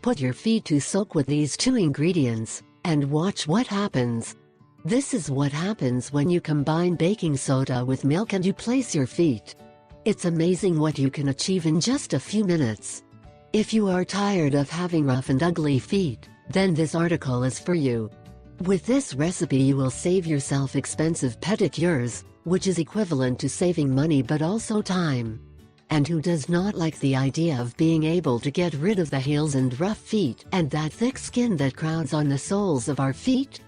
Put your feet to soak with these two ingredients, and watch what happens. This is what happens when you combine baking soda with milk and you place your feet. It's amazing what you can achieve in just a few minutes. If you are tired of having rough and ugly feet, then this article is for you. With this recipe you will save yourself expensive pedicures, which is equivalent to saving money but also time. And who does not like the idea of being able to get rid of the heels and rough feet and that thick skin that crowds on the soles of our feet?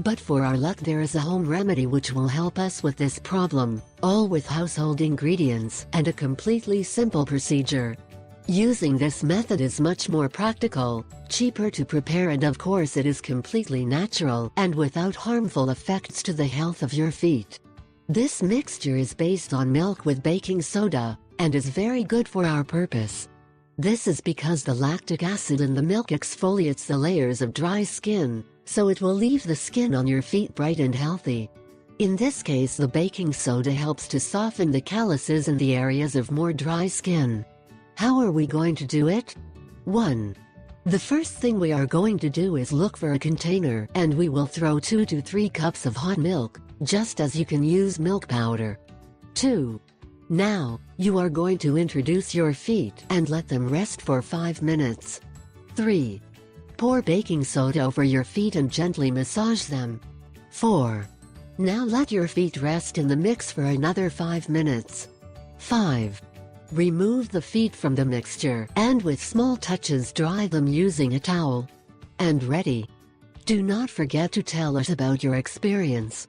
But for our luck there is a home remedy which will help us with this problem, all with household ingredients and a completely simple procedure. Using this method is much more practical, cheaper to prepare, and of course it is completely natural and without harmful effects to the health of your feet. This mixture is based on milk with baking soda, and is very good for our purpose. This is because the lactic acid in the milk exfoliates the layers of dry skin, so it will leave the skin on your feet bright and healthy. In this case the baking soda helps to soften the calluses and the areas of more dry skin. How are we going to do it? 1. The first thing we are going to do is look for a container, and we will throw 2 to 3 cups of hot milk, just as you can use milk powder. 2. Now, you are going to introduce your feet and let them rest for 5 minutes. 3. Pour baking soda over your feet and gently massage them. 4. Now let your feet rest in the mix for another 5 minutes. 5. Remove the feet from the mixture and with small touches dry them using a towel. And ready. Do not forget to tell us about your experience.